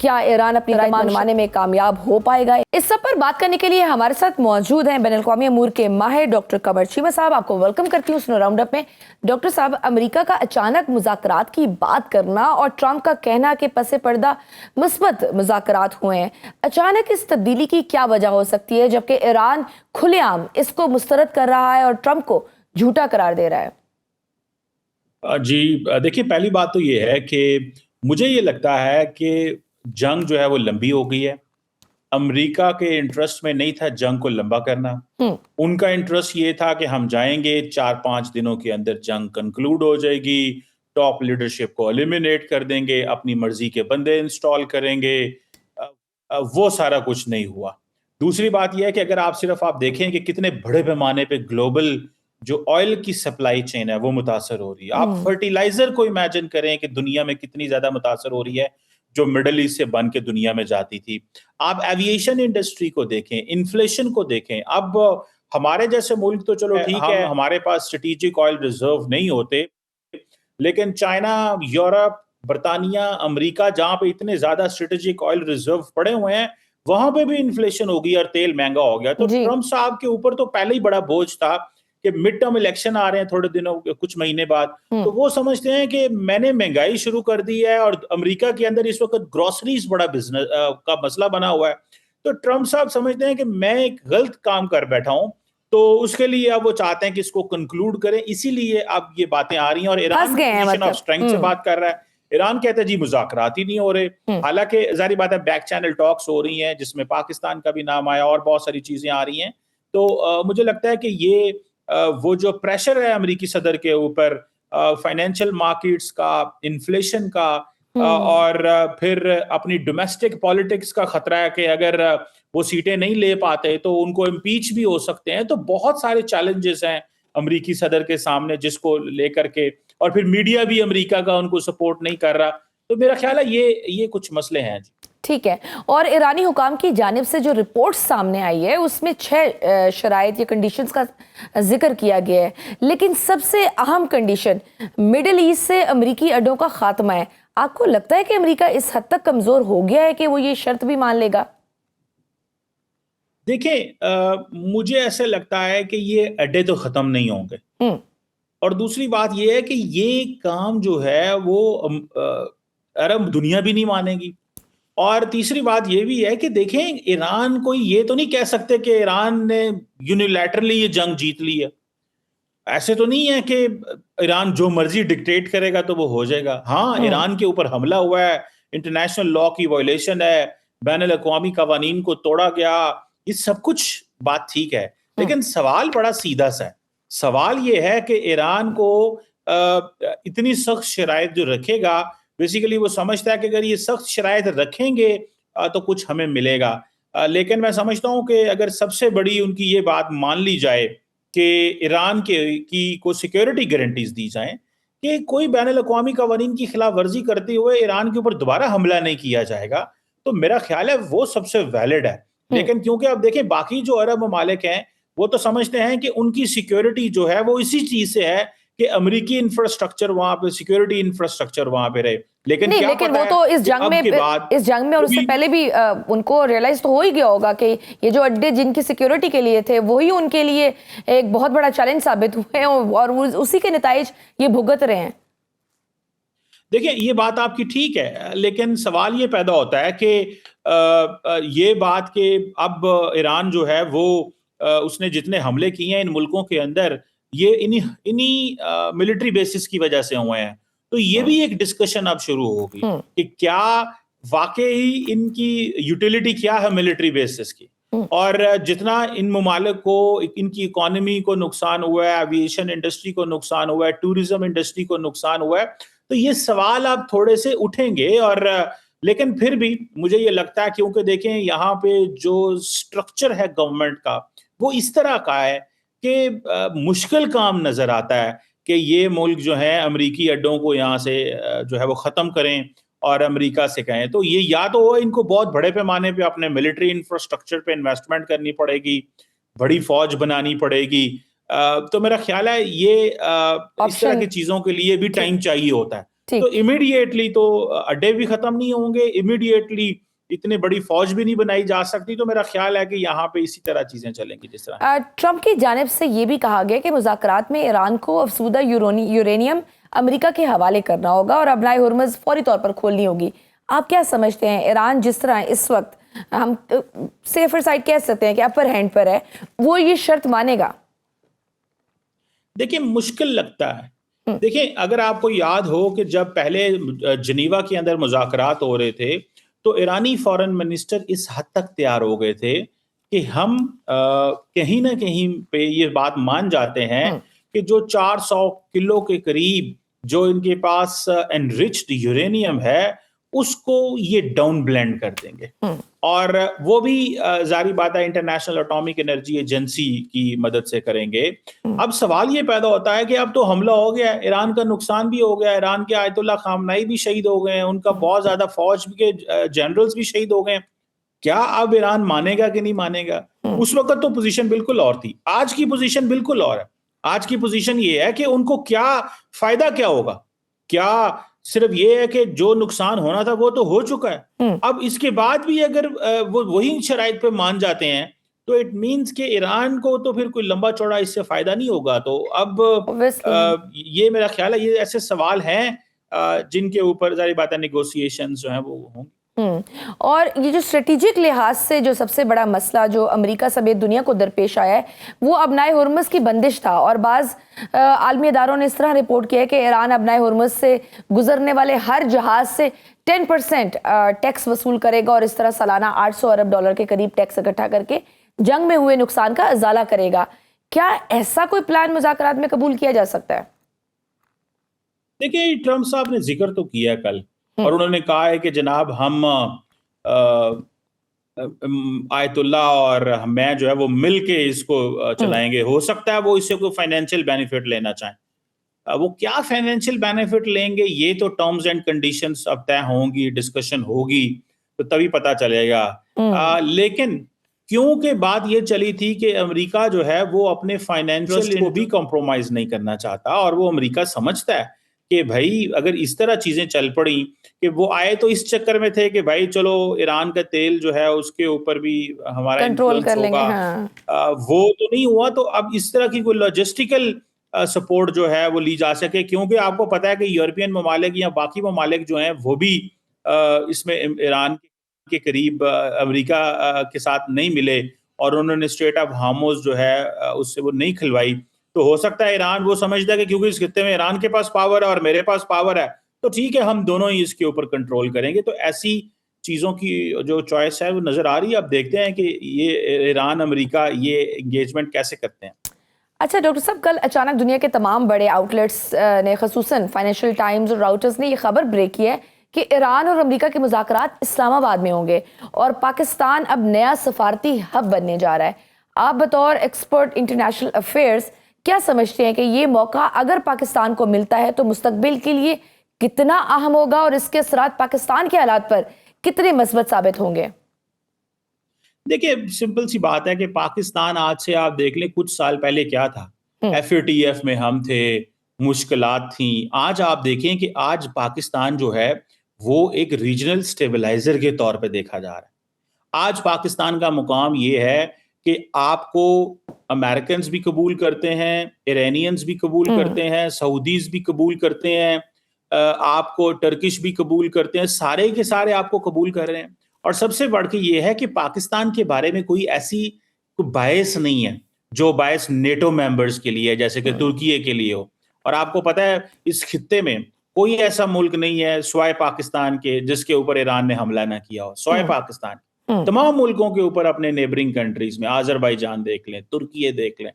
کیا ایران اپنی رائے منوانے میں کامیاب ہو پائے گا؟ اس سب پر بات کرنے کے لیے ہمارے ساتھ موجود ہیں بین الاقوامی امور کے ماہر ڈاکٹر قمر چیمہ صاحب. آپ کو ویلکم کرتی ہوں سنو راؤنڈ اپ میں. ڈاکٹر صاحب، امریکہ کا اچانک مذاکرات کی بات کرنا اور ٹرمپ کا کہنا کہ پس پردہ مثبت مذاکرات ہوئے ہیں، اچانک اس تبدیلی کی کیا وجہ ہو سکتی ہے جبکہ ایران کھلے عام اس کو مسترد کر رہا ہے اور ٹرمپ کو جھوٹا قرار دے رہا ہے؟ جی دیکھیے، پہلی بات تو یہ ہے کہ مجھے یہ لگتا ہے کہ جنگ جو ہے وہ لمبی ہو گئی ہے. امریکہ کے انٹرسٹ میں نہیں تھا جنگ کو لمبا کرنا. ان کا انٹرسٹ یہ تھا کہ ہم جائیں گے 4-5 دنوں کے اندر جنگ کنکلوڈ ہو جائے گی، ٹاپ لیڈرشپ کو ایلیمینیٹ کر دیں گے، اپنی مرضی کے بندے انسٹال کریں گے. وہ سارا کچھ نہیں ہوا. دوسری بات یہ ہے کہ اگر آپ دیکھیں کہ کتنے بڑے پیمانے پہ گلوبل جو آئل کی سپلائی چین ہے وہ متاثر ہو رہی ہے. آپ فرٹیلائزر کو امیجن کریں کہ دنیا میں کتنی زیادہ متاثر ہو رہی ہے جو مڈل ایسٹ سے بن کے دنیا میں جاتی تھی. آپ ایویشن انڈسٹری کو دیکھیں، انفلیشن کو دیکھیں. اب ہمارے جیسے ملک تو چلو ٹھیک ہے، ہمارے پاس اسٹریٹجک آئل ریزرو نہیں ہوتے، لیکن چائنا، یورپ، برطانیہ، امریکہ جہاں پہ اتنے زیادہ اسٹریٹجک آئل ریزرو پڑے ہوئے ہیں وہاں پہ بھی انفلیشن ہو گئی اور تیل مہنگا ہو گیا. تو ٹرمپ صاحب کے اوپر تو پہلے ہی بڑا بوجھ تھا کہ مڈ ٹرم الیکشن آ رہے ہیں تھوڑے دنوں، کچھ مہینے بعد. تو وہ سمجھتے ہیں کہ میں نے مہنگائی شروع کر دی ہے اور امریکہ کے اندر اس وقت گروسریز بڑا بزنس کا مسئلہ بنا ہوا ہے. تو ٹرمپ صاحب سمجھتے ہیں کہ میں ایک غلط کام کر بیٹھا ہوں، تو اس کے لیے اب وہ چاہتے ہیں کہ اس کو کنکلوڈ کریں. اسی لیے اب یہ باتیں آ رہی ہیں اور ایران پوزیشن آف اسٹرینتھ سے بات کر رہا ہے. ایران کہتا ہے جی مذاکرات ہی نہیں ہو رہے. حالانکہ ظاہری بات ہے بیک چینل ٹاکس ہو رہی ہیں جس میں پاکستان کا بھی نام آیا اور بہت ساری چیزیں آ رہی ہیں. تو مجھے لگتا ہے کہ یہ وہ جو پریشر ہے امریکی صدر کے اوپر فائنینشیل مارکیٹس کا، انفلیشن کا، اور پھر اپنی ڈومیسٹک پالیٹکس کا خطرہ ہے کہ اگر وہ سیٹیں نہیں لے پاتے تو ان کو امپیچ بھی ہو سکتے ہیں. تو بہت سارے چیلنجز ہیں امریکی صدر کے سامنے جس کو لے کر کے، اور پھر میڈیا بھی امریکہ کا ان کو سپورٹ نہیں کر رہا. تو میرا خیال ہے یہ کچھ مسئلے ہیں. جی ٹھیک ہے. اور ایرانی حکام کی جانب سے جو رپورٹ سامنے آئی ہے اس میں 6 شرائط یا کنڈیشنز کا ذکر کیا گیا ہے، لیکن سب سے اہم کنڈیشن مڈل ایسٹ سے امریکی اڈوں کا خاتمہ ہے. آپ کو لگتا ہے کہ امریکہ اس حد تک کمزور ہو گیا ہے کہ وہ یہ شرط بھی مان لے گا؟ دیکھیں، مجھے ایسے لگتا ہے کہ یہ اڈے تو ختم نہیں ہوں گے، اور دوسری بات یہ ہے کہ یہ کام جو ہے وہ عرب دنیا بھی نہیں مانے گی. اور تیسری بات یہ بھی ہے کہ دیکھیں، ایران کوئی یہ تو نہیں کہہ سکتے کہ ایران نے یونیلیٹرلی یہ جنگ جیت لی ہے. ایسے تو نہیں ہے کہ ایران جو مرضی ڈکٹیٹ کرے گا تو وہ ہو جائے گا. ہاں، ایران کے اوپر حملہ ہوا ہے، انٹرنیشنل لا کی وائلیشن ہے، بین الاقوامی قوانین کو توڑا گیا، یہ سب کچھ بات ٹھیک ہے، لیکن سوال بڑا سیدھا سا ہے. سوال یہ ہے کہ ایران کو اتنی سخت شرائط جو رکھے گا، بیسیکلی وہ سمجھتا ہے کہ اگر یہ سخت شرائط رکھیں گے تو کچھ ہمیں ملے گا. لیکن میں سمجھتا ہوں کہ اگر سب سے بڑی ان کی یہ بات مان لی جائے کہ ایران کی کو سیکیورٹی گارنٹیز دی جائیں کہ کوئی بین الاقوامی قوانین کی خلاف ورزی کرتے ہوئے ایران کے اوپر دوبارہ حملہ نہیں کیا جائے گا، تو میرا خیال ہے وہ سب سے ویلڈ ہے. لیکن کیونکہ آپ دیکھیں باقی جو عرب ممالک ہیں وہ تو سمجھتے ہیں کہ ان کی سیکیورٹی جو ہے وہ اسی چیز سے ہے کہ امریکی انفراسٹرکچر وہاں پہ، سیکیورٹی انفراسٹرکچر وہاں پہ رہے. لیکن وہ تو اس جنگ میں اور اس سے پہلے بھی ان کو ریئلائز تو ہو ہی گیا ہوگا کہ یہ جو اڈے جن کی سیکیورٹی کے لیے تھے وہی ان کے لیے ایک بہت بڑا چیلنج ثابت ہوئے ہیں اور اسی کے نتائج یہ بھگت رہے ہیں. دیکھیں، یہ بات آپ کی ٹھیک ہے، لیکن سوال یہ پیدا ہوتا ہے کہ یہ بات کہ اب ایران جو ہے وہ اس نے جتنے حملے کیے ہیں ان ملکوں کے اندر یہ انہی ملٹری بیسز کی وجہ سے ہوئے ہیں. تو یہ بھی ایک ڈسکشن اب شروع ہوگی کہ کیا واقعی ان کی یوٹیلیٹی کیا ہے ملٹری بیسز کی، اور جتنا ان ممالک کو، ان کی اکانومی کو نقصان ہوا ہے، ایویشن انڈسٹری کو نقصان ہوا ہے، ٹورزم انڈسٹری کو نقصان ہوا ہے، تو یہ سوال اب تھوڑے سے اٹھیں گے. اور لیکن پھر بھی مجھے یہ لگتا ہے کیونکہ دیکھیں یہاں پہ جو سٹرکچر ہے گورنمنٹ کا وہ اس طرح کا ہے کہ مشکل کام نظر آتا ہے کہ یہ ملک جو ہے امریکی اڈوں کو یہاں سے جو ہے وہ ختم کریں اور امریکہ سے کہیں. تو یہ یا تو ان کو بہت بڑے پیمانے پہ اپنے ملٹری انفراسٹرکچر پہ انویسٹمنٹ کرنی پڑے گی، بڑی فوج بنانی پڑے گی. تو میرا خیال ہے یہ اس طرح کی چیزوں کے لیے بھی ٹائم چاہیے ہوتا ہے. ٹھیک۔ تو امیڈیٹلی تو اڈے بھی ختم نہیں ہوں گے، امیڈیٹلی اتنی بڑی فوج بھی نہیں بنائی جا سکتی. تو میرا خیال ہے کہ یہاں پہ اسی طرح چیزیں چلیں گی جس طرح. ٹرمپ کی جانب سے یہ بھی کہا گیا کہ مذاکرات میں ایران کو افزودہ یورینیم امریکہ کے حوالے کرنا ہوگا اور ابنائے ہرمز فوری طور پر کھولنی ہوگی. آپ کیا سمجھتے ہیں ایران جس طرح اس وقت ہم سیفر سائڈ کہہ سکتے ہیں کہ اپر ہینڈ پر ہے، وہ یہ شرط مانے گا؟ دیکھیں مشکل لگتا ہے. دیکھیں اگر آپ کو یاد ہو کہ جب پہلے جنیوا کے اندر مذاکرات ہو رہے تھے تو ایرانی فارن منسٹر اس حد تک تیار ہو گئے تھے کہ ہم کہیں نہ کہیں پہ یہ بات مان جاتے ہیں کہ جو 400 کلو کے قریب جو ان کے پاس انرچڈ یورینیم ہے اس کو یہ ڈاؤن بلینڈ کر دیں گے. اور وہ بھی ظاہری بات ہے انٹرنیشنل اٹامک انرجی ایجنسی کی مدد سے کریں گے. اب سوال یہ پیدا ہوتا ہے کہ اب تو حملہ ہو گیا، ایران کا نقصان بھی ہو گیا، ایران کے آیت اللہ خامنائی بھی شہید ہو گئے ہیں، ان کا بہت زیادہ فوج کے جنرلز بھی شہید ہو گئے ہیں. کیا اب ایران مانے گا کہ نہیں مانے گا؟ اس وقت تو پوزیشن بالکل اور تھی، آج کی پوزیشن بالکل اور ہے. آج کی پوزیشن یہ ہے کہ ان کو کیا فائدہ کیا ہوگا؟ کیا صرف یہ ہے کہ جو نقصان ہونا تھا وہ تو ہو چکا ہے، اب اس کے بعد بھی اگر وہ وہی شرائط پہ مان جاتے ہیں تو اٹ مینز کہ ایران کو تو پھر کوئی لمبا چوڑا اس سے فائدہ نہیں ہوگا. تو اب یہ میرا خیال ہے یہ ایسے سوال ہیں جن کے اوپر ظاہر بات ہے نیگوسیشنز جو ہیں وہ ہوں. اور یہ جو اسٹریٹجک لحاظ سے جو سب سے بڑا مسئلہ جو امریکہ سمیت دنیا کو درپیش آیا ہے وہ ابنائے ہرمز کی بندش تھا، اور بعض عالمی اداروں نے اس طرح رپورٹ کیا ہے کہ ایران ابنائے ہرمز سے گزرنے والے ہر جہاز سے 10% ٹیکس وصول کرے گا اور اس طرح سالانہ $800 ارب کے قریب ٹیکس اکٹھا کر کے جنگ میں ہوئے نقصان کا ازالہ کرے گا. کیا ایسا کوئی پلان مذاکرات میں قبول کیا جا سکتا ہے؟ دیکھیں ٹرمپ صاحب نے ذکر تو کیا کل اور انہوں نے کہا ہے کہ جناب ہم آیت اللہ اور میں جو ہے وہ مل کے اس کو چلائیں گے. ہو سکتا ہے وہ اس سے کوئی فائنینشیل بینیفٹ لینا چاہیں. وہ کیا فائنینشیل بینیفٹ لیں گے یہ تو ٹرمز اینڈ کنڈیشنز اب طے ہوں گی، ڈسکشن ہوگی تو تبھی پتہ چلے گا. لیکن کیونکہ بات یہ چلی تھی کہ امریکہ جو ہے وہ اپنے فائنینشیل کو بھی کمپرومائز نہیں کرنا چاہتا، اور وہ امریکہ سمجھتا ہے کہ بھائی اگر اس طرح چیزیں چل پڑیں کہ وہ آئے تو اس چکر میں تھے کہ بھائی چلو ایران کا تیل جو ہے اس کے اوپر بھی ہمارا انفلوئنس ہوگا، وہ تو نہیں ہوا. تو اب اس طرح کی کوئی لاجسٹیکل سپورٹ جو ہے وہ لی جا سکے، کیونکہ آپ کو پتا ہے کہ یورپین ممالک یا باقی ممالک جو ہیں وہ بھی اس میں ایران کے قریب امریکہ کے ساتھ نہیں ملے اور انہوں نے اسٹریٹ آف ہارموز جو ہے اس سے وہ نہیں کھلوائی. تو ہو سکتا ہے ایران وہ سمجھتا ہے کہ کیونکہ اس خطے میں ایران کے پاس پاور ہے اور میرے پاس پاور ہے تو ٹھیک ہے ہم دونوں ہی اس کے اوپر کنٹرول کریں گے. تو ایسی چیزوں کی جو چوائس ہے وہ نظر آ رہی ہے. اب دیکھتے ہیں کہ یہ ایران امریکہ یہ انگیجمنٹ کیسے کرتے ہیں. اچھا ڈاکٹر صاحب، کل اچانک دنیا کے تمام بڑے آؤٹلیٹس نے خصوصاً فائنینشیل ٹائمز اور راؤٹرز نے یہ خبر بریک کی ہے کہ ایران اور امریکہ کے مذاکرات اسلام آباد میں ہوں گے اور پاکستان اب نیا سفارتی ہب بننے جا رہا ہے. آپ بطور ایکسپرٹ انٹرنیشنل افیئرز کیا سمجھتے ہیں کہ یہ موقع اگر پاکستان کو ملتا ہے تو مستقبل کے لیے کتنا اہم ہوگا اور اس کے اثرات پاکستان کے حالات پر کتنے مثبت ثابت ہوں گے؟ دیکھیں سمپل سی بات ہے کہ پاکستان آج سے آپ دیکھ لیں کچھ سال پہلے کیا تھا، FATF میں ہم تھے، مشکلات تھیں. آج آپ دیکھیں کہ آج پاکستان جو ہے وہ ایک ریجنل سٹیبلائزر کے طور پہ دیکھا جا رہا ہے. آج پاکستان کا مقام یہ ہے کہ آپ کو امریکنز بھی قبول کرتے ہیں، ایرانینز بھی قبول کرتے ہیں، سعودیز بھی قبول کرتے ہیں، آپ کو ٹرکش بھی قبول کرتے ہیں، سارے کے سارے آپ کو قبول کر رہے ہیں. اور سب سے بڑھ کے یہ ہے کہ پاکستان کے بارے میں کوئی ایسی باعث نہیں ہے جو باعث نیٹو ممبرز کے لیے جیسے کہ ترکیے کے لیے ہو. اور آپ کو پتہ ہے اس خطے میں کوئی ایسا ملک نہیں ہے سوائے پاکستان کے جس کے اوپر ایران نے حملہ نہ کیا ہو. سوائے پاکستان تمام ملکوں کے اوپر اپنے نیبرنگ کنٹریز میں آذربائیجان دیکھ لیں، ترکیے دیکھ لیں،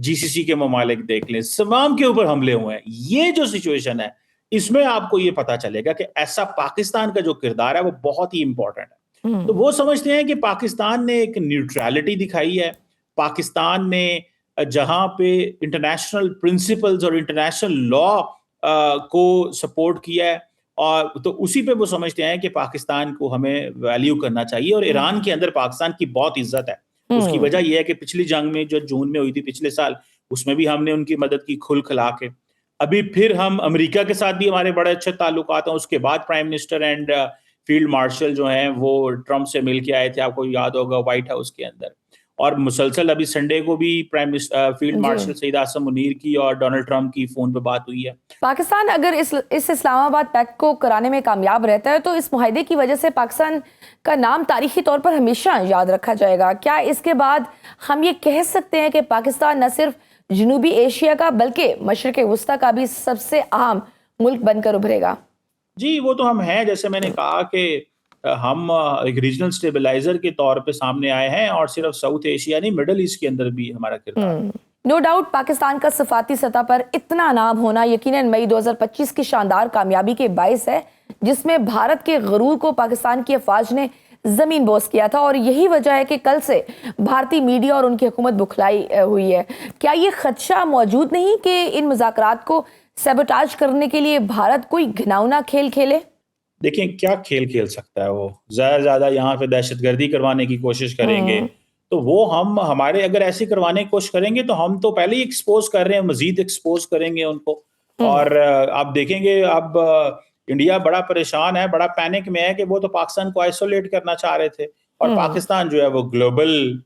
GCC کے ممالک دیکھ لیں، تمام کے اوپر حملے ہوئے ہیں. یہ جو سچویشن ہے اس میں آپ کو یہ پتا چلے گا کہ ایسا پاکستان کا جو کردار ہے وہ بہت ہی امپورٹنٹ ہے. تو وہ سمجھتے ہیں کہ پاکستان نے ایک نیوٹرالٹی دکھائی ہے، پاکستان نے جہاں پہ انٹرنیشنل پرنسپلز اور انٹرنیشنل لا کو سپورٹ کیا ہے اور تو اسی پہ وہ سمجھتے ہیں کہ پاکستان کو ہمیں ویلیو کرنا چاہیے. اور ایران کے اندر پاکستان کی بہت عزت ہے. اس کی وجہ یہ ہے کہ پچھلی جنگ میں جو جون میں ہوئی تھی پچھلے سال اس میں بھی ہم نے ان کی مدد کی کھل کھلا کے. ابھی پھر ہم امریکہ کے ساتھ بھی ہمارے بڑے اچھے تعلقات ہیں. اس کے بعد prime minister and field marshal جو ہیں وہ ٹرمپ سے مل کے آئے تھے, آپ کو یاد ہوگا, وائٹ ہاؤس کے اندر. اور مسلسل ابھی سنڈے کو بھی فیلڈ مارشل سعید اعظم منیر کی اور ڈونلڈ ٹرمپ کی فون پہ بات ہوئی ہے. پاکستان اگر اس اسلام آباد پیکٹ کو کرانے میں کامیاب رہتا ہے تو اس معاہدے کی وجہ سے پاکستان کا نام تاریخی طور پر ہمیشہ یاد رکھا جائے گا. کیا اس کے بعد ہم یہ کہہ سکتے ہیں کہ پاکستان نہ صرف جنوبی ایشیا کا بلکہ مشرق وسطیٰ کا بھی سب سے اہم ملک بن کر ابھرے گا؟ جی وہ تو ہم ہیں, جیسے میں نے کہا کہ ہم ایک ریجنل سٹیبلائزر کے طور پہ سامنے آئے ہیں, اور صرف ساؤتھ ایشیا نہیں, مڈل ایسٹ کے اندر بھی ہمارا کردار. نو ڈاؤٹ پاکستان کا صفاتی سطح پر اتنا نام ہونا یقیناً مئی 2025 کی شاندار کامیابی کے باعث ہے, جس میں بھارت کے غرور کو پاکستان کی افواج نے زمین بوس کیا تھا, اور یہی وجہ ہے کہ کل سے بھارتی میڈیا اور ان کی حکومت بکھلائی ہوئی ہے. کیا یہ خدشہ موجود نہیں کہ ان مذاکرات کو سیبوٹاج کرنے کے لیے بھارت کوئی گھناؤنا کھیل کھیلے؟ دیکھیں کیا کھیل کھیل سکتا ہے وہ, زیادہ یہاں پہ دہشت گردی کروانے کی کوشش کریں گے تو وہ ہمارے اگر ایسی کروانے کی کوشش کریں گے تو ہم تو پہلے ہی ایکسپوز کر رہے ہیں, مزید ایکسپوز کریں گے ان کو. اور آپ دیکھیں گے اب انڈیا بڑا پریشان ہے, بڑا پینک میں ہے کہ وہ تو پاکستان کو آئسولیٹ کرنا چاہ رہے تھے, اور پاکستان جو ہے وہ گلوبل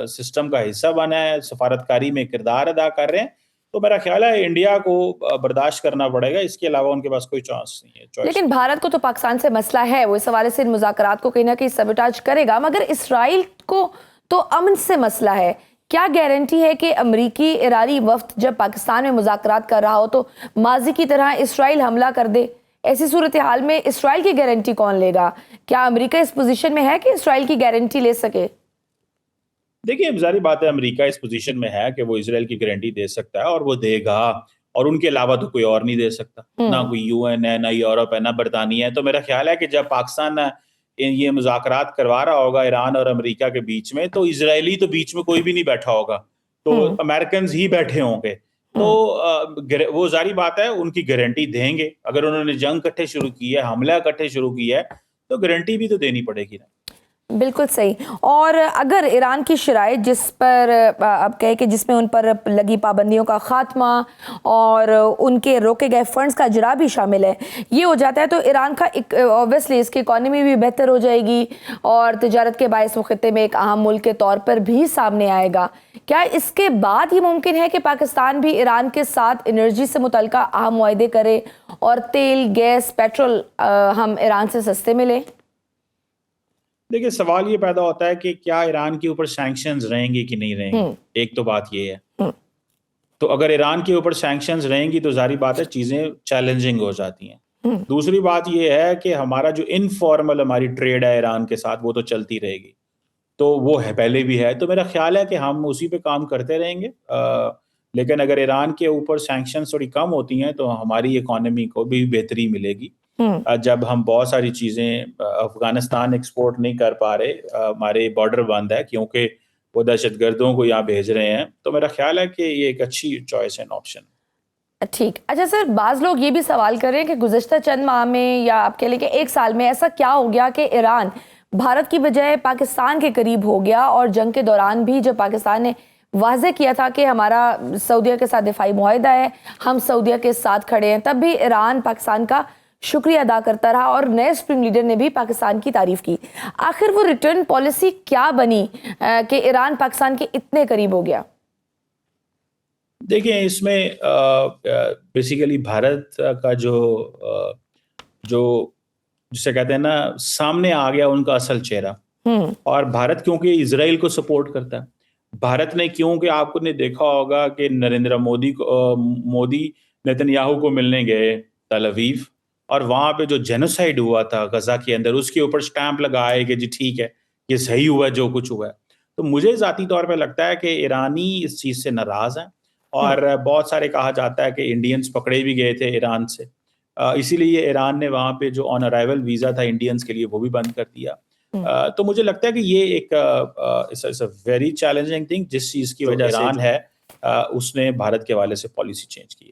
سسٹم کا حصہ بنا ہے, سفارتکاری میں کردار ادا کر رہے ہیں. تو میرا خیال ہے انڈیا کو برداشت کرنا پڑے گا, اس کے علاوہ ان کے پاس کوئی چانس نہیں ہے. لیکن بھارت کو تو پاکستان سے مسئلہ ہے, وہ اس حوالے سے ان مذاکرات کو کہیں نہ کہیں سیبوٹاج کرے گا, مگر اسرائیل کو تو امن سے مسئلہ ہے. کیا گارنٹی ہے کہ امریکی ایرانی وفد جب پاکستان میں مذاکرات کر رہا ہو تو ماضی کی طرح اسرائیل حملہ کر دے؟ ایسی صورتحال میں اسرائیل کی گارنٹی کون لے گا؟ کیا امریکہ اس پوزیشن میں ہے کہ اسرائیل کی گارنٹی لے سکے؟ دیکھیے ظاہری بات ہے, امریکہ اس پوزیشن میں ہے کہ وہ اسرائیل کی گارنٹی دے سکتا ہے, اور وہ دے گا, اور ان کے علاوہ تو کوئی اور نہیں دے سکتا, نہ کوئی یو این ہے, نہ یورپ ہے, نہ برطانیہ ہے. تو میرا خیال ہے کہ جب پاکستان یہ مذاکرات کروا رہا ہوگا ایران اور امریکہ کے بیچ میں, تو اسرائیلی تو بیچ میں کوئی بھی نہیں بیٹھا ہوگا, تو امریکنز ہی بیٹھے ہوں گے. تو وہ ظاہری بات ہے ان کی گارنٹی دیں گے. اگر انہوں نے جنگ کٹھے شروع کی ہے, حملہ کٹھے شروع کیا ہے, تو گارنٹی بھی تو دینی پڑے گی نا. بالکل صحیح. اور اگر ایران کی شرائط جس پر اب کہے کہ جس میں ان پر لگی پابندیوں کا خاتمہ اور ان کے روکے گئے فنڈز کا اجرا بھی شامل ہے, یہ ہو جاتا ہے تو ایران کا اوبویسلی اس کی اکانومی بھی بہتر ہو جائے گی, اور تجارت کے باعث وہ خطے میں ایک اہم ملک کے طور پر بھی سامنے آئے گا. کیا اس کے بعد یہ ممکن ہے کہ پاکستان بھی ایران کے ساتھ انرجی سے متعلقہ اہم معاہدے کرے اور تیل, گیس, پیٹرول ہم ایران سے سستے ملیں؟ دیکھیں سوال یہ پیدا ہوتا ہے کہ کیا ایران کے اوپر سینکشنز رہیں گی کہ نہیں رہیں گی. ایک تو بات یہ ہے, تو اگر ایران کے اوپر سینکشنز رہیں گی تو ظاہری بات ہے چیزیں چیلنجنگ ہو جاتی ہیں. دوسری بات یہ ہے کہ ہمارا جو انفارمل ہماری ٹریڈ ہے ایران کے ساتھ وہ تو چلتی رہے گی, تو وہ ہے پہلے بھی ہے. تو میرا خیال ہے کہ ہم اسی پہ کام کرتے رہیں گے, لیکن اگر ایران کے اوپر سینکشنز تھوڑی کم ہوتی ہیں تو ہماری اکانومی کو بھی بہتری ملے گی. جب ہم بہت ساری چیزیں افغانستان ایکسپورٹ نہیں کر پا رہے, ہمارے بارڈر بند ہے کیونکہ وہ دہشت گردوں کو یہاں بھیج رہے ہیں, تو میرا خیال ہے کہ یہ ایک اچھی چوائس اینڈ آپشن. ٹھیک. اچھا سر, بعض لوگ یہ بھی سوال کر رہے ہیں کہ گزشتہ چند ماہ میں یا آپ کہہ لیں کہ ایک سال میں ایسا کیا ہو گیا کہ ایران بھارت کی بجائے پاکستان کے قریب ہو گیا, اور جنگ کے دوران بھی جب پاکستان نے واضح کیا تھا کہ ہمارا سعودیہ کے ساتھ دفاعی معاہدہ ہے, ہم سعودیہ کے ساتھ کھڑے ہیں, تب بھی ایران پاکستان کا شکریہ ادا کرتا رہا اور نئے سپریم لیڈر نے بھی پاکستان کی تعریف کی. آخر وہ ریٹرن پالیسی کیا بنی کہ ایران پاکستان کے اتنے قریب ہو گیا؟ دیکھیں اس میں بیسیکلی بھارت کا جو جسے کہتے ہیں نا سامنے آ گیا ان کا اصل چہرہ. اور بھارت کیونکہ اسرائیل کو سپورٹ کرتا ہے, بھارت نے کیونکہ آپ نے دیکھا ہوگا کہ نریندر مودی نیتن یاہو کو ملنے گئے تل اویو, اور وہاں پہ جو جینوسائیڈ ہوا تھا غزہ کے اندر اس کے اوپر سٹیمپ لگائے کہ جی ٹھیک ہے یہ صحیح ہوا جو کچھ ہوا ہے. تو مجھے ذاتی طور پہ لگتا ہے کہ ایرانی اس چیز سے ناراض ہیں, اور بہت سارے کہا جاتا ہے کہ انڈینز پکڑے بھی گئے تھے ایران سے, اسی لیے ایران نے وہاں پہ جو آن ارائیول ویزا تھا انڈینز کے لیے وہ بھی بند کر دیا. تو مجھے لگتا ہے کہ یہ ایک ویری چیلنجنگ تھنگ جس چیز کی وجہ سے ایران ہے اس نے بھارت کے حوالے سے پالیسی چینج کی.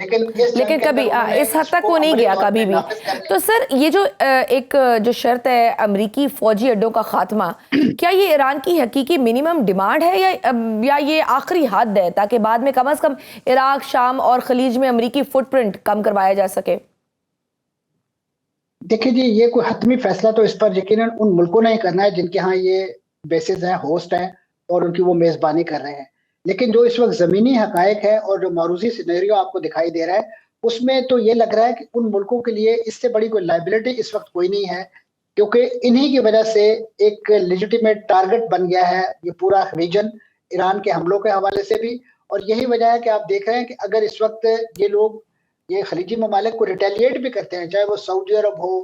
لیکن کبھی اس حد تک وہ نہیں گیا کبھی بھی. تو سر یہ جو ایک جو شرط ہے امریکی فوجی اڈوں کا خاتمہ، کیا یہ ایران کی حقیقی منیمم ڈیمانڈ ہے یا یہ آخری حد ہے تاکہ بعد میں کم از کم عراق، شام اور خلیج میں امریکی فٹ پرنٹ کم کروایا جا سکے؟ دیکھیں جی، یہ کوئی حتمی فیصلہ تو اس پر یقیناً ان ملکوں نے ہی کرنا ہے جن کے ہاں یہ بیسز ہیں، ہوسٹ ہیں اور ان کی وہ میزبانی کر رہے ہیں. لیکن جو اس وقت زمینی حقائق ہے اور جو معروضی سینیریو آپ کو دکھائی دے رہا ہے، اس میں تو یہ لگ رہا ہے کہ ان ملکوں کے لیے اس سے بڑی کوئی لائبلٹی اس وقت کوئی نہیں ہے، کیونکہ انہی کی وجہ سے ایک لیجیٹیمیٹ ٹارگٹ بن گیا ہے یہ پورا ریجن ایران کے حملوں کے حوالے سے بھی. اور یہی وجہ ہے کہ آپ دیکھ رہے ہیں کہ اگر اس وقت یہ لوگ یہ خلیجی ممالک کو ریٹیلیٹ بھی کرتے ہیں، چاہے وہ سعودی عرب ہو،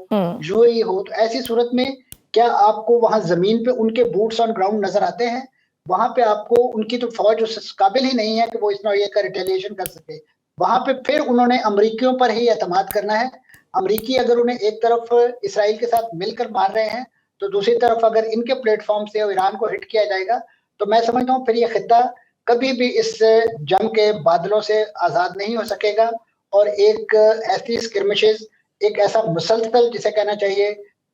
یو اے ای ہو، تو ایسی صورت میں کیا آپ کو وہاں زمین پہ ان کے بوٹس آن گراؤنڈ نظر آتے ہیں؟ وہاں پہ آپ کو ان کی تو فوج اس قابل ہی نہیں ہے کہ وہ اس نوعیت کا ریٹیلیشن کر سکے. وہاں پہ پھر انہوں نے امریکیوں پر ہی اعتماد کرنا ہے. امریکی اگر انہیں ایک طرف اسرائیل کے ساتھ مل کر مار رہے ہیں تو دوسری طرف اگر ان کے پلیٹ فارم سے ایران کو ہٹ کیا جائے گا تو میں سمجھتا ہوں پھر یہ خطہ کبھی بھی اس جنگ کے بادلوں سے آزاد نہیں ہو سکے گا. اور ایک ایسی اسکرمشز، ایک ایسا مسلسل جسے کہنا چاہیے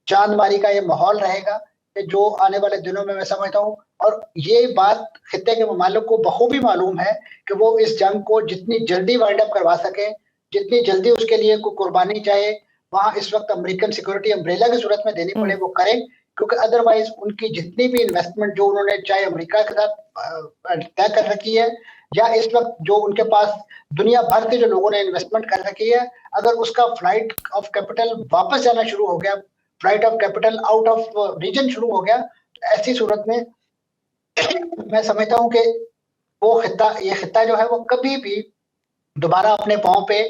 چاند ماری کا یہ ماحول رہے گا کہ جو آنے والے دنوں میں سمجھتا ہوں. اور یہ بات خطے کے ممالک کو بخوبی معلوم ہے کہ وہ اس جنگ کو جتنی جلدی وائنڈ اپ کروا سکیں، جتنی جلدی اس کے لیے کوئی قربانی چاہے وہاں اس وقت امریکن سیکورٹی امبریلا کی صورت میں دینی پڑے وہ کریں، کیونکہ ادروائز ان کی جتنی بھی انویسٹمنٹ جو انہوں نے چاہے امریکہ کے ساتھ طے کر رکھی ہے یا اس وقت جو ان کے پاس دنیا بھر کے جو لوگوں نے انویسٹمنٹ کر رکھی ہے، اگر اس کا فلائٹ آف کیپٹل واپس جانا شروع ہو گیا، flight of capital out of region شروع ہو گیا، تو ایسی صورت میں میں سمجھتا ہوں کہ وہ یہ خطہ جو ہے وہ کبھی بھی دوبارہ اپنے پاؤں پہ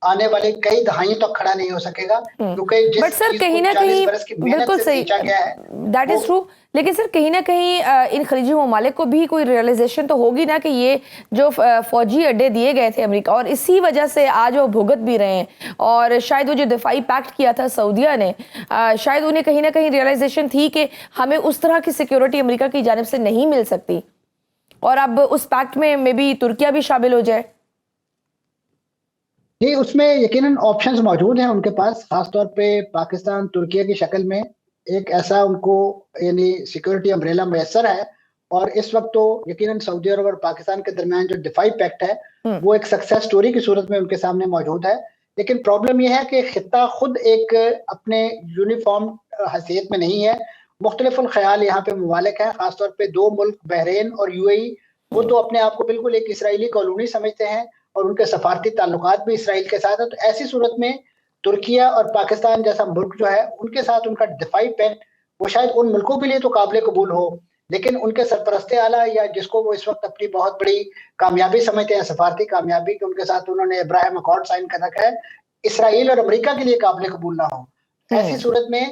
آنے والے کئی دہائیوں تک کھڑا نہیں ہو سکے گا، کیونکہ بٹ سر کہیں نہ کہیں بالکل صحیح، دیٹ از ٹرو. لیکن سر کہیں نہ کہیں ان خلیجی ممالک کو بھی کوئی ریئلائزیشن تو ہوگی نا کہ یہ جو فوجی اڈے دیے گئے تھے امریکہ اور اسی وجہ سے آج وہ بھگت بھی رہے ہیں، اور شاید وہ جو دفاعی پیکٹ کیا تھا سعودیہ نے، شاید انہیں کہیں نہ کہیں ریئلائزیشن تھی کہ ہمیں اس طرح کی سیکیورٹی امریکہ کی جانب سے نہیں مل سکتی، اور اب اس پیکٹ میں مے بی ترکیہ بھی شامل ہو جائے. جی، اس میں یقیناً آپشنز موجود ہیں ان کے پاس، خاص طور پہ پاکستان ترکیہ کی شکل میں ایک ایسا ان کو یعنی سیکورٹی امبریلا میسر ہے. اور اس وقت تو یقیناً سعودی عرب اور پاکستان کے درمیان جو دفاعی پیکٹ ہے وہ ایک سکسیس سٹوری کی صورت میں ان کے سامنے موجود ہے. لیکن پرابلم یہ ہے کہ خطہ خود ایک اپنے یونیفارم حیثیت میں نہیں ہے. مختلف الخیال یہاں پہ ممالک ہیں، خاص طور پہ دو ملک بحرین اور یو اے ای، وہ تو اپنے آپ کو بالکل ایک اسرائیلی کالونی سمجھتے ہیں اور ان کے سفارتی تعلقات بھی اسرائیل کے ساتھ ہیں. تو ایسی صورت میں ترکیہ اور پاکستان جیسا ملک جو ہے ان کے ساتھ ان کا دفاعی پیکٹ وہ شاید ان ملکوں کے لیے تو قابل قبول ہو، لیکن ان کے سرپرست اعلیٰ یا جس کو وہ اس وقت اپنی بہت بڑی کامیابی سمجھتے ہیں، سفارتی کامیابی کہ ان کے ساتھ انہوں نے ابراہیم اکارڈ سائن کر رکھا ہے، اسرائیل اور امریکہ کے لیے قابل قبول نہ ہو. ایسی صورت میں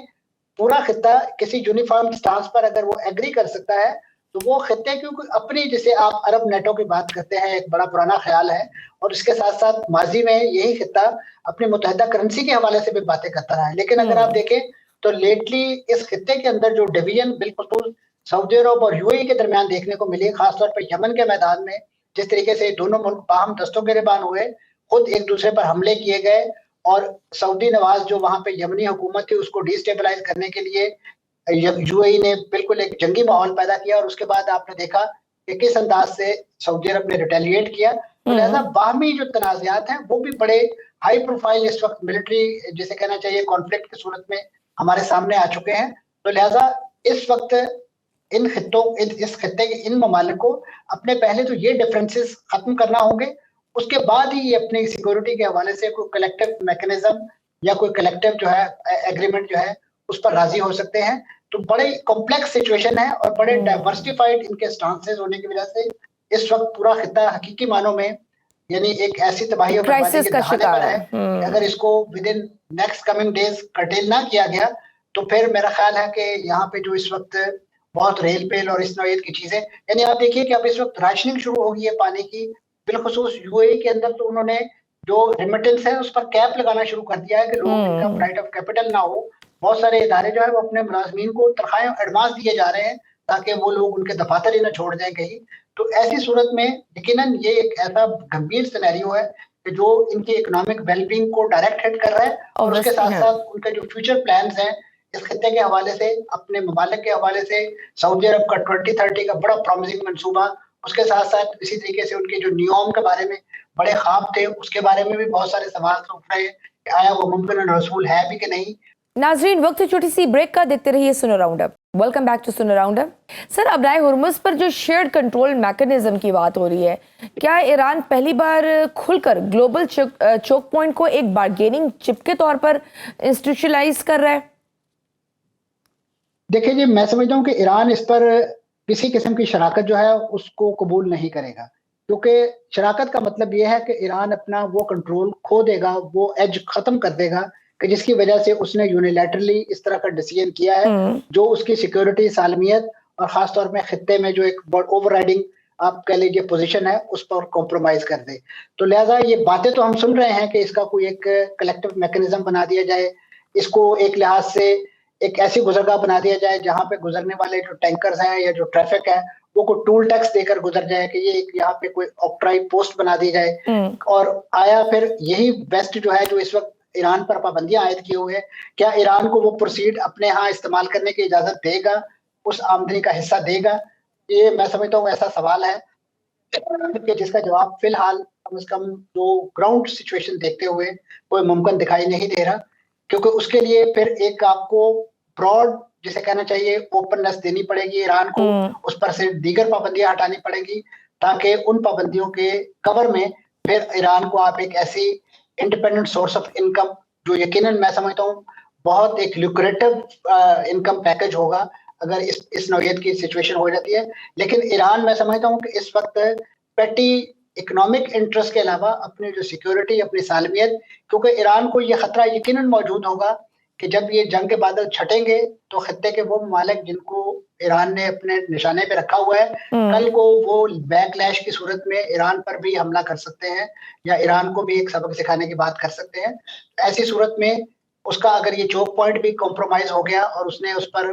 پورا خطہ کسی یونیفارم سٹانس پر اگر وہ ایگری کر سکتا ہے تو وہ خطے کیونکہ اپنی، جسے آپ عرب نیٹو کی بات کرتے ہیں، ایک بڑا پرانا خیال ہے، اور اس کے ساتھ ساتھ ماضی میں یہی خطہ اپنی متحدہ کرنسی کے حوالے سے بھی باتیں کرتا رہا ہے. لیکن اگر آپ دیکھیں تو لیٹلی اس خطے کے اندر جو ڈویژن بالخصوص سعودی عرب اور یو اے ای کے درمیان دیکھنے کو ملی، خاص طور پر یمن کے میدان میں جس طریقے سے دونوں ملک باہم دستوں گریبان ہوئے، خود ایک دوسرے پر حملے کیے گئے، اور سعودی نواز جو وہاں پہ یمنی حکومت تھی اس کو ڈی اسٹیبلائز کرنے کے لیے یو اے ای نے بالکل ایک جنگی ماحول پیدا کیا، اور اس کے بعد آپ نے دیکھا کہ کس انداز سے سعودی عرب نے ریٹیلیٹ کیا. لہذا باہمی جو تنازعات ہیں وہ بھی بڑے ہائی پروفائل اس وقت ملٹری جسے کہنا چاہیے کانفلکٹ کی صورت میں ہمارے سامنے آ چکے ہیں. تو لہذا اس وقت اس خطے کے ان ممالک کو اپنے پہلے تو یہ ڈفرینسز ختم کرنا ہوں گے، اس کے بعد ہی یہ اپنی سیکورٹی کے حوالے سے کوئی کلیکٹیو میکنزم یا کوئی کلیکٹیو جو ہے ایگریمنٹ جو ہے اس پر راضی ہو سکتے ہیں. تو بڑے کمپلیکس سچویشن ہے اور بڑے ڈائیورسٹیفائڈ ان کے سٹانسز ہونے کی وجہ سے اس وقت پورا خطہ حقیقی معنوں میں یعنی ایک ایسی تباہی اور بربادی کے دہانے پر ہے کہ اگر اس کو within next coming days curtail نہ کیا گیا تو پھر میرا خیال ہے کہ یہاں پہ جو اس وقت بہت ریل پیل اور اس نوعیت کی چیزیں، یعنی آپ دیکھیے کہ اب اس وقت راشننگ شروع ہو گئی ہے پانی کی، بالخصوص یو اے ای کے اندر تو انہوں نے جو ریمیٹنس ہے اس پر کیپ لگانا شروع کر دیا ہے کہ لوگ ان کا فلائٹ آف کیپٹل نہ ہو. بہت سارے ادارے جو ہے وہ اپنے ملازمین کو تنخواہیں ایڈوانس دیے جا رہے ہیں تاکہ وہ لوگ ان کے دفاتر ہی نہ چھوڑ جائیں کہیں. تو ایسی صورت میں یقیناً یہ ایک ایسا گمبھیر سینیریو ہے کہ جو ان کی اکنامک ویل بینگ کو ڈائریکٹ ہٹ کر رہا ہے, اور اس کے ساتھ ساتھ ان کے جو فیوچر پلانز ہیں اس خطے کے حوالے سے, اپنے ممالک کے حوالے سے. سعودی عرب کا 2030 کا بڑا پرومسنگ منصوبہ, اس کے ساتھ ساتھ اسی طریقے سے ان کے جو نیوم کے بارے میں بڑے خواب تھے, اس کے بارے میں بھی بہت سارے سوال اٹھ رہے ہیں کہ آیا وہ ممکن رسول ہے بھی کہ نہیں. ناظرین, وقت چھوٹی سی بریک کا, دیکھتے رہیے Suno round up. Welcome back to Suno round up. Sir, ابرائے ہرمز پر جو شیئرڈ کنٹرول میکنزم کی بات ہو رہی ہے, کیا ایران پہلی بار کھل کر گلوبل چوک پوائنٹ کو ایک بارگیننگ چپ کے طور پر انسٹیٹوشنلائز کر رہا ہے؟ دیکھیں جی, میں سمجھتا ہوں کہ ایران اس پر کسی قسم کی شراکت جو ہے اس کو قبول نہیں کرے گا, کیونکہ شراکت کا مطلب یہ ہے کہ ایران اپنا وہ کنٹرول کھو دے گا, وہ ایج ختم کر دے گا, کہ جس کی وجہ سے اس نے یونیلیٹرلی اس طرح کا ڈیسیژن کیا ہے جو اس کی سیکیورٹی, سالمیت اور خاص طور میں خطے میں جو ایک اوور رائڈنگ آپ کہہ لیجیے پوزیشن ہے اس پر کمپرومائز کر دے. تو لہٰذا یہ باتیں تو ہم سن رہے ہیں کہ اس کا کوئی ایک کلیکٹو میکنزم بنا دیا جائے, اس کو ایک لحاظ سے ایک ایسی گزرگاہ بنا دیا جائے جہاں پہ گزرنے والے جو ٹینکرز ہیں یا جو ٹریفک ہے وہ کوئی ٹول ٹیکس دے کر گزر جائے, کہ یہ یہاں پہ کوئی آکٹرائی پوسٹ بنا دی جائے. اور آیا پھر یہی ویسٹ جو ہے جو اس وقت ایران پر پابندیاں عائد کیے ہوئے ہیں, کیا ایران کو وہ پروسیڈ اپنے ہاں استعمال کرنے کی اجازت دے گا, اس آمدنی کا حصہ دے گا؟ یہ میں سمجھتا ہوں ایسا سوال ہے کہ جس کا جواب فی الحال کم از کم جو گراؤنڈ سچویشن دیکھتے ہوئے کوئی ممکن دکھائی نہیں دے رہا, کیونکہ اس کے لیے پھر ایک آپ کو براڈ جسے کہنا چاہیے اوپننس دینی پڑے گی ایران کو, اس پر سے دیگر پابندیاں ہٹانی پڑیں گی, تاکہ ان پابندیوں کے کور میں پھر ایران کو آپ ایک ایسی انڈیپینڈنٹ سورس آف انکم, جو یقیناً میں سمجھتا ہوں بہت ایک لوکریٹو انکم پیکج ہوگا اگر اس نوعیت کی سچویشن ہو جاتی ہے. لیکن ایران میں سمجھتا ہوں کہ اس وقت پیٹی اکنامک انٹرسٹ کے علاوہ اپنی جو سیکیورٹی, اپنی سالمیت, کیونکہ ایران کو یہ خطرہ یقیناً موجود ہوگا کہ جب یہ جنگ کے بادل چھٹیں گے تو خطے کے وہ ممالک جن کو ایران نے اپنے نشانے پہ رکھا ہوا ہے, کل کو وہ بیک لیش کی صورت میں ایران پر بھی حملہ کر سکتے ہیں یا ایران کو بھی ایک سبق سکھانے کی بات کر سکتے ہیں. ایسی صورت میں اس کا اگر یہ چوک پوائنٹ بھی کمپرومائز ہو گیا اور اس نے اس پر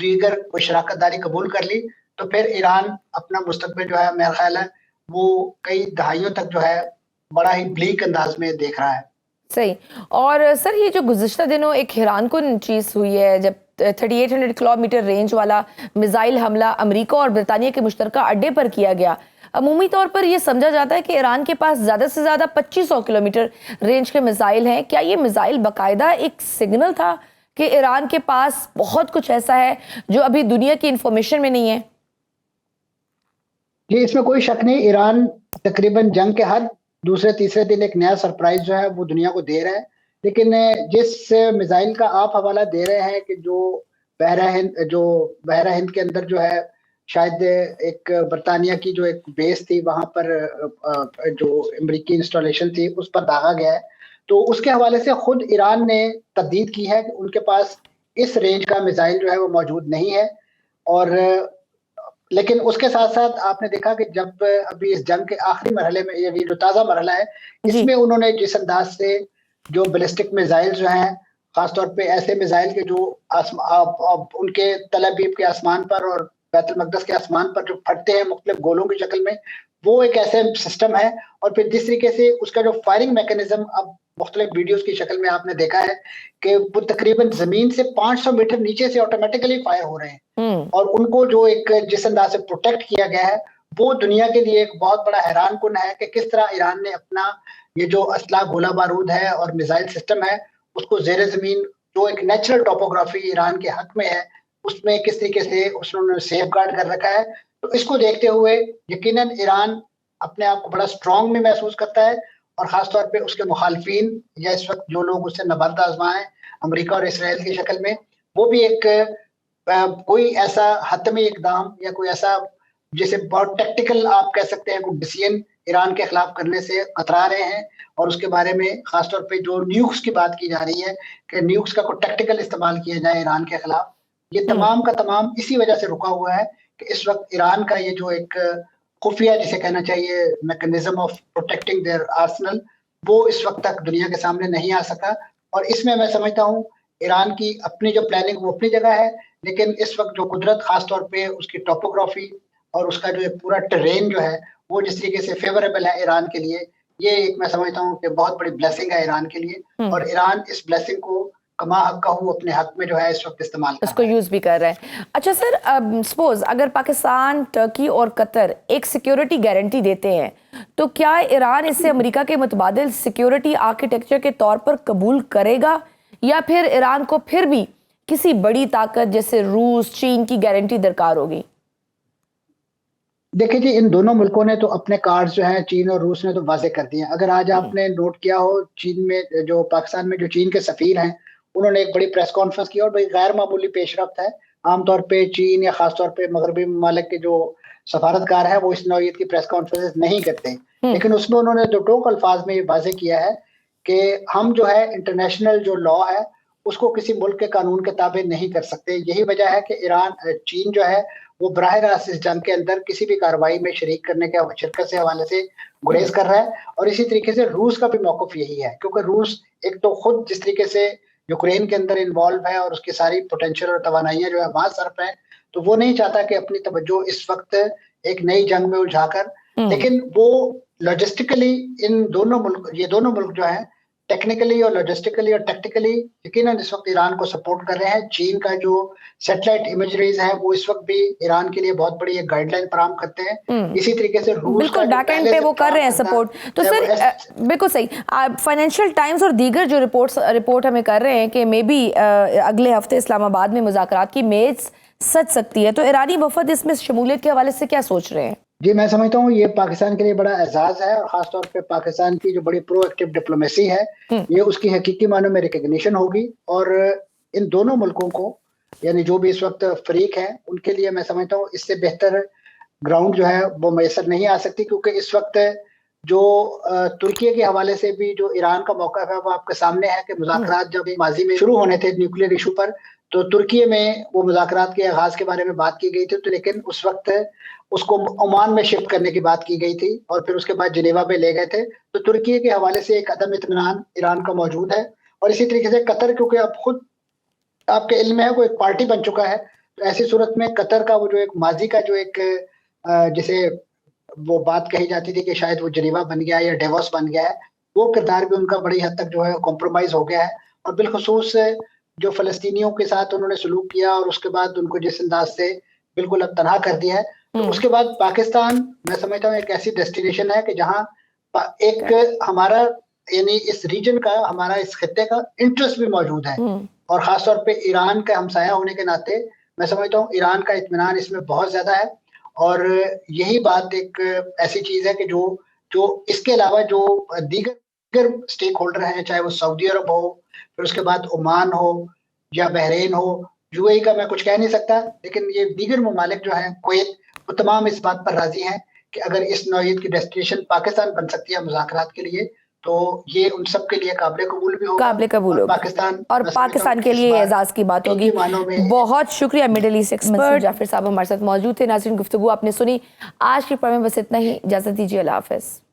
دیگر کوئی شراکت داری قبول کر لی, تو پھر ایران اپنا مستقبل جو ہے میرا خیال ہے وہ کئی دہائیوں تک جو ہے بڑا ہی بلیک انداز میں دیکھ رہا ہے. صحیح. اور سر, یہ جو گزشتہ دنوں ایک حیران کن چیز ہوئی ہے جب 3800 کلومیٹر رینج والا میزائل حملہ امریکہ اور برطانیہ کے مشترکہ اڈے پر کیا گیا, عمومی طور پر یہ سمجھا جاتا ہے کہ ایران کے پاس زیادہ سے زیادہ 2500 کلومیٹر رینج کے میزائل ہیں. کیا یہ میزائل باقاعدہ ایک سگنل تھا کہ ایران کے پاس بہت کچھ ایسا ہے جو ابھی دنیا کی انفارمیشن میں نہیں ہے؟ جی, اس میں کوئی شک نہیں, ایران تقریباً جنگ کے ہر دوسرے تیسرے دن ایک نیا سرپرائز جو ہے وہ دنیا کو دے رہا ہے. لیکن جس میزائل کا آپ حوالہ دے رہے ہیں کہ جو بحیرہ ہند کے اندر جو ہے شاید ایک برطانیہ کی جو ایک بیس تھی وہاں پر جو امریکی انسٹالیشن تھی اس پر داغا گیا ہے, تو اس کے حوالے سے خود ایران نے تردید کی ہے کہ ان کے پاس اس رینج کا میزائل جو ہے وہ موجود نہیں ہے. اور لیکن اس کے ساتھ ساتھ آپ نے دیکھا کہ جب ابھی اس جنگ کے آخری مرحلے میں, یہ جو تازہ مرحلہ ہے, اس میں انہوں نے جس انداز سے جو بیلسٹک میزائل جو ہیں, خاص طور پہ ایسے میزائل کے جو ان کے تل ابیب کے آسمان پر اور بیت المقدس کے آسمان پر جو پھٹتے ہیں مختلف گولوں کی شکل میں, وہ ایک ایسے سسٹم ہے. اور پھر جس طریقے سے اس کا جو فائرنگ میکنزم اب مختلف ویڈیوز کی شکل میں آپ نے دیکھا ہے کہ وہ تقریباً زمین سے 500 میٹر نیچے سے آٹومیٹکلی فائر ہو رہے ہیں, اور ان کو جو ایک جس انداز سے پروٹیکٹ کیا گیا ہے وہ دنیا کے لیے ایک بہت بڑا حیران کن ہے کہ کس طرح ایران نے اپنا یہ جو اسلحہ گولہ بارود ہے اور میزائل سسٹم ہے اس کو زیر زمین جو ایک نیچرل ٹوپوگرافی ایران کے حق میں ہے اس میں کس طریقے سے انہوں نے سیف گارڈ کر رکھا ہے. تو اس کو دیکھتے ہوئے یقیناً ایران اپنے آپ کو بڑا اسٹرانگ میں محسوس کرتا ہے, اور خاص طور پہ اس کے مخالفین یا اس وقت جو لوگ اس سے نبرد آزما ہیں امریکہ اور اسرائیل کی شکل میں, وہ بھی ایک کوئی ایسا حتمی اقدام یا کوئی ایسا جسے بہت ٹیکٹیکل آپ کہہ سکتے ہیں کوئی ڈیسیژن ایران کے خلاف کرنے سے کترا رہے ہیں. اور اس کے بارے میں خاص طور پہ جو نیوکس کی بات کی جا رہی ہے کہ نیوکس کا کوئی ٹیکٹیکل استعمال کیا جائے ایران کے خلاف, یہ تمام کا تمام اسی وجہ سے رکا ہوا ہے کہ اس وقت ایران کا یہ جو ایک خفیہ جسے کہنا چاہیے mechanism of protecting their arsenal, وہ اس وقت تک دنیا کے سامنے نہیں آ سکا. اور اس میں سمجھتا ہوں ایران کی اپنی جو پلاننگ وہ اپنی جگہ ہے, لیکن اس وقت جو قدرت خاص طور پہ اس کی ٹوپوگرافی اور اس کا جو پورا ٹرین جو ہے وہ جس طریقے سے فیوریبل ہے ایران کے لیے یہ ایک میں سمجھتا ہوں کہ بہت بڑی بلیسنگ ہے ایران کے لیے، اور ایران اس بلیسنگ کو کما حق کا ہو اپنے حق میں جو ہے اس وقت استعمال کر اس کو یوز بھی کر رہے ہیں. اچھا سر، سپوز اگر پاکستان، ٹرکی اور قطر ایک سیکیورٹی گارنٹی دیتے ہیں تو کیا ایران اسے امریکہ کے متبادل سیکیورٹی آرکیٹیکچر کے طور پر قبول کرے گا، یا پھر ایران کو پھر بھی کسی بڑی طاقت جیسے روس، چین کی گارنٹی درکار ہوگی؟ دیکھیں جی، ان دونوں ملکوں نے تو اپنے کارڈز جو ہیں، چین اور روس نے تو واضح کر دیے ہیں. اگر آج آپ نے نوٹ کیا ہو، چین میں جو پاکستان میں جو چین کے سفیر ہیں، انہوں نے ایک بڑی پریس کانفرنس کی اور بڑی غیر معمولی پیش رفت ہے. عام طور پہ چین یا خاص طور پہ مغربی ممالک کے جو سفارتکار ہیں وہ اس نوعیت کی پریس کانفرنس نہیں کرتے، لیکن اس میں انہوں نے دو ٹوک الفاظ میں یہ واضح کیا ہے کہ ہم جو ہے انٹرنیشنل جو لا ہے اس کو کسی ملک کے قانون کے تابع نہیں کر سکتے. یہی وجہ ہے کہ چین جو ہے وہ براہ راست اس جنگ کے اندر کسی بھی کارروائی میں شرکت سے حوالے سے گریز کر رہا ہے. اور اسی طریقے سے روس کا بھی موقف یہی ہے، کیونکہ روس ایک تو خود جس طریقے سے یوکرین کے اندر انوالو ہے اور اس کی ساری پوٹینشیل اور توانائیاں جو ہے وہاں صرف ہیں، تو وہ نہیں چاہتا کہ اپنی توجہ اس وقت ایک نئی جنگ میں الجھا کر، لیکن وہ لاجسٹکلی یہ دونوں ملک جو ہیں ٹیکنیکلی اور لاجسٹکلی اور ٹیکٹیکلی یقیناً اس وقت ایران کو سپورٹ کر رہے ہیں. چین کا جو سیٹلائٹ امیجریز ہیں وہ اس وقت بھی ایران کے لیے بہت بڑی ایک گائیڈ لائن فراہم کرتے ہیں. اسی طریقے سے روس کا بالکل بیک اینڈ پہ وہ کر رہے ہیں سپورٹ. تو سر بالکل صحیح، فائنینشیل ٹائمز اور دیگر جو رپورٹ ہمیں کر رہے ہیں کہ مے بی اگلے ہفتے اسلام آباد میں مذاکرات کی میز سج سکتی ہے، تو ایرانی وفد اس میں شمولیت کے حوالے سے کیا سوچ رہے ہیں؟ جی میں سمجھتا ہوں یہ پاکستان کے لیے بڑا اعزاز ہے، اور خاص طور پہ پاکستان کی جو بڑی پرو ایکٹیو ڈپلومیسی ہے یہ اس کی حقیقی معنوں میں ریکگنیشن ہوگی. اور ان دونوں ملکوں کو، یعنی جو بھی اس وقت فریق ہیں، ان کے لیے میں سمجھتا ہوں اس سے بہتر گراؤنڈ جو ہے وہ میسر نہیں آ سکتی. کیونکہ اس وقت جو ترکی کے حوالے سے بھی جو ایران کا موقف ہے وہ آپ کے سامنے ہے کہ مذاکرات جب ماضی میں شروع ہونے تھے نیوکلیر ایشو پر، تو ترکی میں وہ مذاکرات کے آغاز کے بارے میں بات کی گئی تھی، تو لیکن اس وقت اس کو عمان میں شفٹ کرنے کی بات کی گئی تھی اور پھر اس کے بعد جنیوا پہ لے گئے تھے. تو ترکی کے حوالے سے ایک عدم اطمینان ایران کا موجود ہے. اور اسی طریقے سے قطر، کیونکہ اب خود آپ کے علم ہے وہ ایک پارٹی بن چکا ہے، تو ایسی صورت میں قطر کا وہ جو ایک ماضی کا جو ایک جسے وہ بات کہی جاتی تھی کہ شاید وہ جنیوا بن گیا یا ڈیووس بن گیا ہے، وہ کردار بھی ان کا بڑی حد تک جو ہے کمپرومائز ہو گیا ہے. اور بالخصوص جو فلسطینیوں کے ساتھ انہوں نے سلوک کیا اور اس کے بعد ان کو جس انداز سے بالکل اب تنہا کر دیا ہے، تو اس کے بعد پاکستان میں سمجھتا ہوں ایک ایسی ڈیسٹینیشن ہے کہ جہاں ایک ہمارا یعنی اس ریجن کا، ہمارا اس خطے کا انٹرسٹ بھی موجود ہے. اور خاص طور پہ ایران کا ہمسایہ ہونے کے ناطے میں سمجھتا ہوں ایران کا اطمینان اس میں بہت زیادہ ہے. اور یہی بات ایک ایسی چیز ہے کہ جو اس کے علاوہ جو دیگر سٹیک ہولڈر ہیں، چاہے وہ سعودی عرب ہو، پھر اس کے بعد عمان ہو یا بحرین ہو، یو اے ای کا میں کچھ کہہ نہیں سکتا، لیکن یہ دیگر ممالک جو ہیں، کویت، وہ تمام اس بات پر راضی ہیں کہ اگر اس نوعیت کی ڈیسٹینیشن پاکستان بن سکتی ہے مذاکرات کے لیے، تو یہ ان سب کے لیے قابل قبول بھی ہوگا، قابل قبول ہوگا، اور پاکستان کے لیے اعزاز کی بات ہوگی. بہت شکریہ میڈل ایسٹ ایکسپرٹ جعفر صاحب ہمارے ساتھ موجود تھے. ناظرین، گفتگو آپ نے سنی. آج کے پروگرام میں بس اتنا ہی. اجازت دیجیے. اللہ حافظ.